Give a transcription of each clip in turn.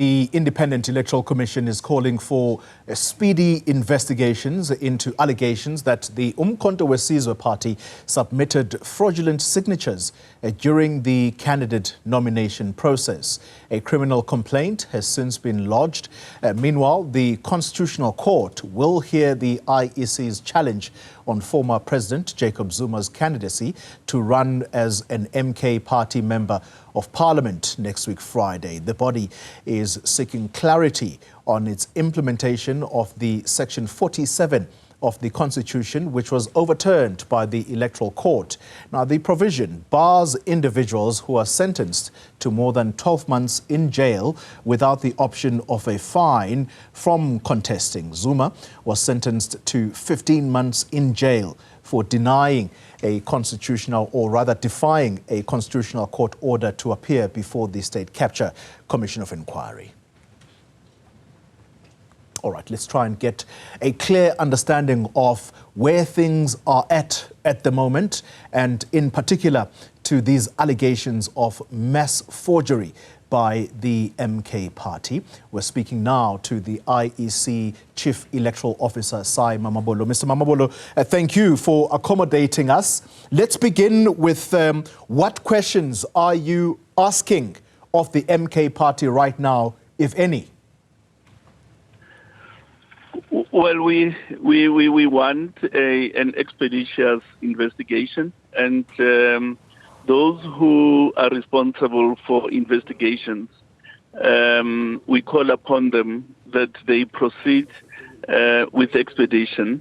The Independent Electoral Commission is calling for speedy investigations into allegations that the uMkhonto Sizwe party submitted fraudulent signatures during the candidate nomination process. A criminal complaint has since been lodged. Meanwhile, the Constitutional Court will hear the IEC's challenge on former President Jacob Zuma's candidacy to run as an MK party member of Parliament next week Friday. The body is seeking clarity on its implementation of the Section 47 of the Constitution, which was overturned by the Electoral Court. Now, the provision bars individuals who are sentenced to more than 12 months in jail without the option of a fine from contesting. Zuma was sentenced to 15 months in jail for denying a constitutional, or rather defying a constitutional court order to appear before the State Capture Commission of Inquiry. All right, let's try and get a clear understanding of where things are at the moment, and in particular to these allegations of mass forgery by the MK party. We're speaking now to the IEC Chief Electoral Officer, Sy Mamabolo. Mr. Mamabolo, thank you for accommodating us. Let's begin with what questions are you asking of the MK party right now, if any? Well, we want an expeditious investigation, and those who are responsible for investigations, we call upon them that they proceed with expedition.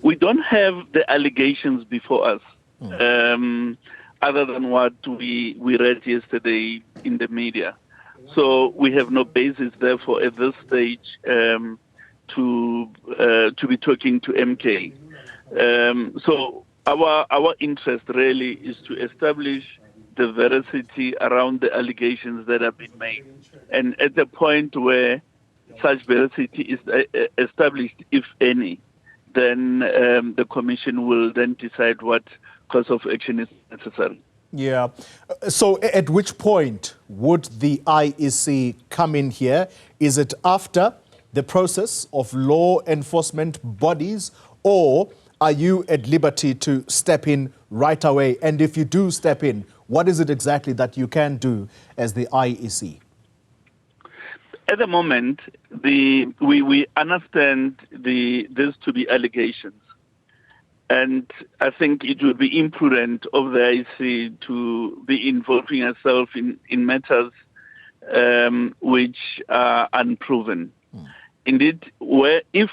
We don't have the allegations before us, other than what we read yesterday in the media. So we have no basis, therefore, at this stage, to be talking to MK. So our interest really is to establish the veracity around the allegations that have been made. And at the point where such veracity is established, if any, then the Commission will then decide what course of action is necessary. Yeah. So at which point would the IEC come in here? Is it after the process of law enforcement bodies, or are you at liberty to step in right away? And if you do step in, what is it exactly that you can do as the IEC? At the moment, we understand this to be allegations. And I think it would be imprudent of the IEC to be involving itself in matters which are unproven. Indeed, if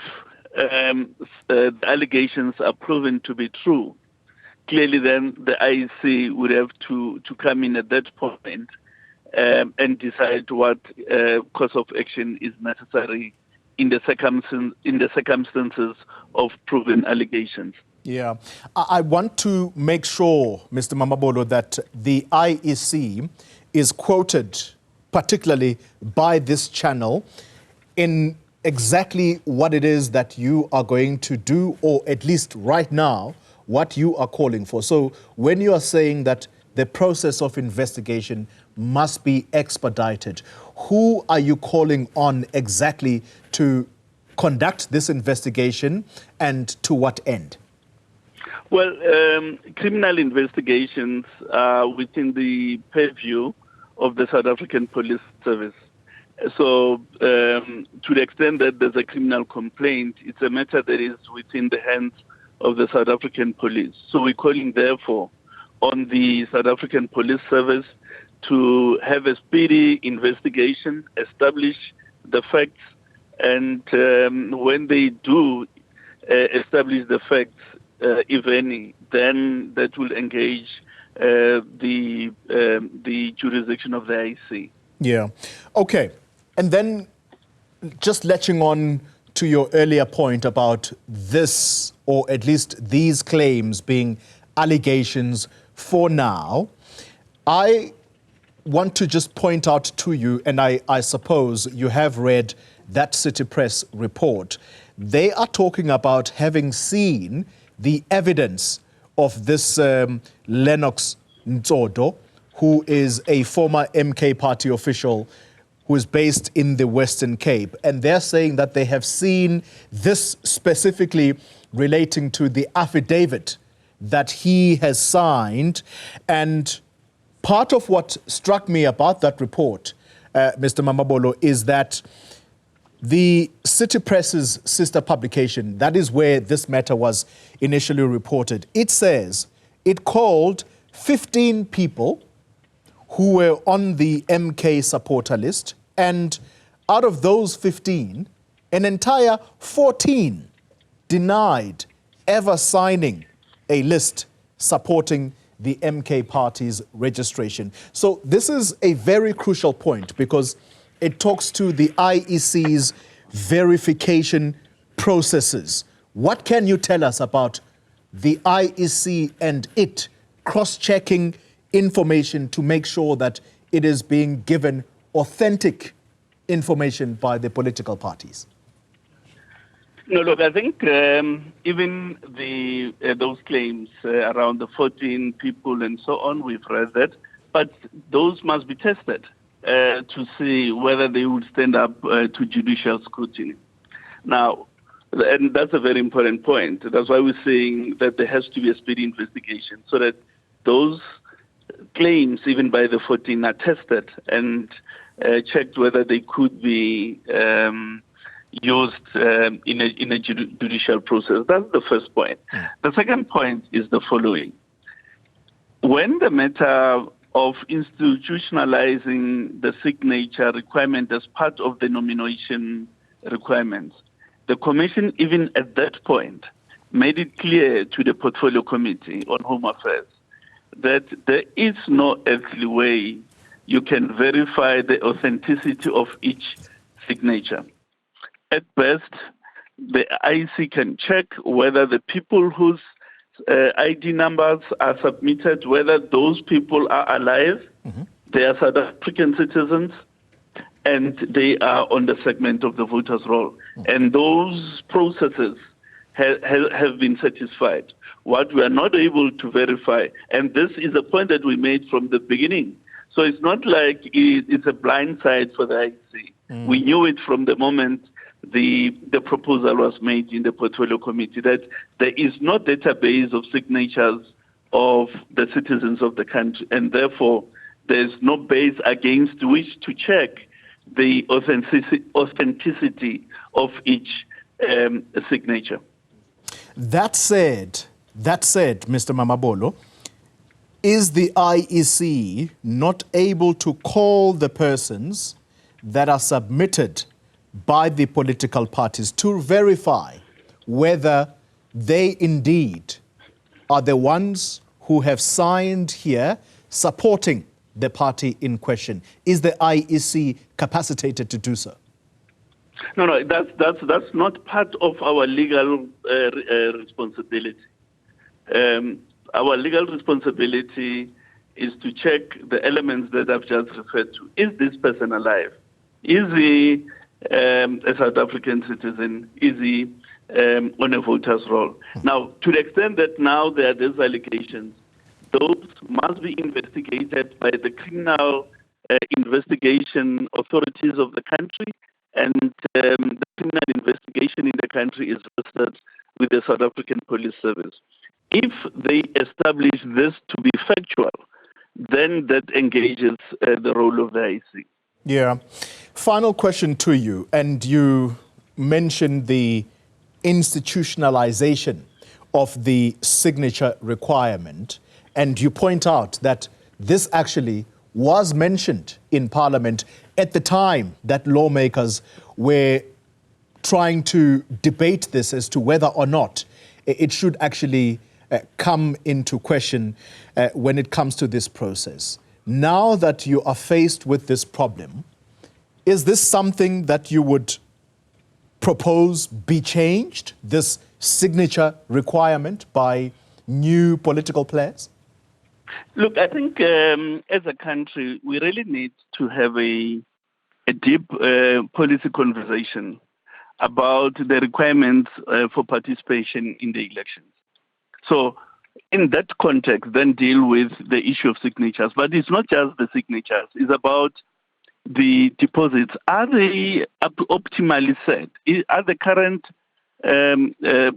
the allegations are proven to be true, clearly then the IEC would have to come in at that point and decide what course of action is necessary in the circumstances of proven allegations. Yeah. I want to make sure, Mr. Mamabolo, that the IEC is quoted, particularly by this channel, in exactly what it is that you are going to do, or at least right now, what you are calling for. So when you are saying that the process of investigation must be expedited, who are you calling on exactly to conduct this investigation, and to what end? Well, criminal investigations are within the purview of the South African Police Service. So to the extent that there's a criminal complaint, it's a matter that is within the hands of the South African police. So we're calling, therefore, on the South African Police Service to have a speedy investigation, establish the facts, and when they do establish the facts, if any, then that will engage the jurisdiction of the IEC. Yeah. Okay. And then just latching on to your earlier point about this, or at least these claims being allegations for now, I want to just point out to you, and I suppose you have read that City Press report. They are talking about having seen the evidence of this Lennox Nzodo, who is a former MK party official who is based in the Western Cape, and they're saying that they have seen this specifically relating to the affidavit that he has signed. And part of what struck me about that report, Mr. Mamabolo, is that the City Press's sister publication, that is where this matter was initially reported, it says it called 15 people who were on the MK supporter list, and out of those 15, an entire 14 denied ever signing a list supporting the MK party's registration. So this is a very crucial point because it talks to the IEC's verification processes. What can you tell us about the IEC and it cross-checking information to make sure that it is being given authentic information by the political parties? No, look, I think even those claims around the 14 people and so on, we've read that, but those must be tested to see whether they would stand up to judicial scrutiny. Now, and that's a very important point. That's why we're saying that there has to be a speedy investigation so that those claims, even by the 14, are tested and checked whether they could be used in a judicial process. That's the first point. The second point is the following. When the matter of institutionalizing the signature requirement as part of the nomination requirements, the Commission, even at that point, made it clear to the Portfolio Committee on Home Affairs that there is no earthly way you can verify the authenticity of each signature. At best, the IEC can check whether the people whose ID numbers are submitted, whether those people are alive, they are South African citizens, and they are on the segment of the voters' roll. And those processes have been satisfied. What we are not able to verify, and this is a point that we made from the beginning, so it's not like it's a blind side for the IEC. We knew it from the moment the proposal was made in the Portfolio Committee that there is no database of signatures of the citizens of the country, and therefore there's no base against which to check the authenticity of each signature. That said, Mr. Mamabolo, is the IEC not able to call the persons that are submitted by the political parties to verify whether they indeed are the ones who have signed here supporting the party in question? Is the IEC capacitated to do so? No, that's not part of our legal responsibility. Our legal responsibility is to check the elements that I've just referred to. Is this person alive? Is he a South African citizen? Is he on a voter's roll? Now, to the extent that now there are these allegations, those must be investigated by the criminal investigation authorities of the country, and the criminal investigation in the country is registered with the South African Police Service. If they establish this to be factual, then that engages the role of the IEC. Yeah. Final question to you, and you mentioned the institutionalization of the signature requirement, and you point out that this actually was mentioned in Parliament at the time that lawmakers were trying to debate this as to whether or not it should actually come into question when it comes to this process. Now that you are faced with this problem, is this something that you would propose be changed, this signature requirement by new political players? Look, I think as a country, we really need to have a deep policy conversation about the requirements for participation in the elections. So in that context, then deal with the issue of signatures. But it's not just the signatures. It's about the deposits, are they optimally set? Are the current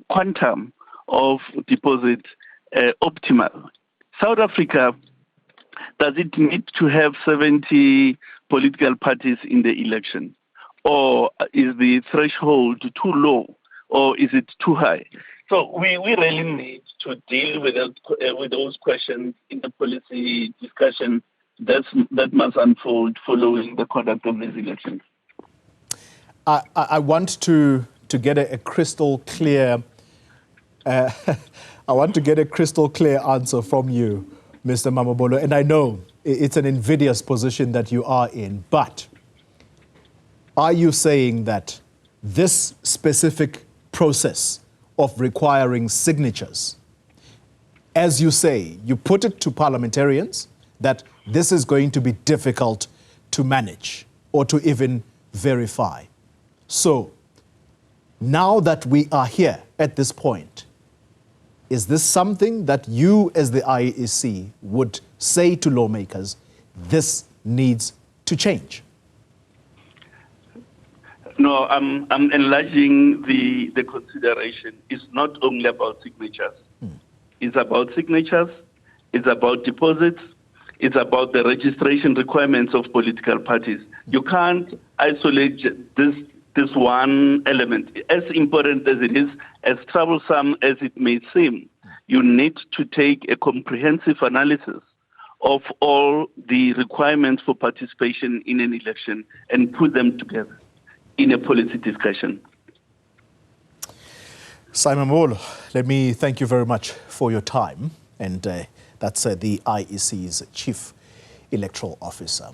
quantum of deposit optimal? South Africa, does it need to have 70 political parties in the election? Or is the threshold too low? Or is it too high? So we really need to deal with those questions in the policy discussion that must unfold following the conduct of these elections. I want to get a crystal clear I want to get a crystal clear answer from you, Mr. Mamabolo, and I know it's an invidious position that you are in, but are you saying that this specific process of requiring signatures, as you say, you put it to parliamentarians that this is going to be difficult to manage or to even verify? So now that we are here at this point, is this something that you as the IEC would say to lawmakers, this needs to change? No, I'm enlarging the consideration. It's not only about signatures. It's about signatures, it's about deposits, it's about the registration requirements of political parties. You can't isolate this one element. As important as it is, as troublesome as it may seem, you need to take a comprehensive analysis of all the requirements for participation in an election and put them together in a policy discussion. Sy Mamabolo, let me thank you very much for your time. And that's the IEC's Chief Electoral Officer.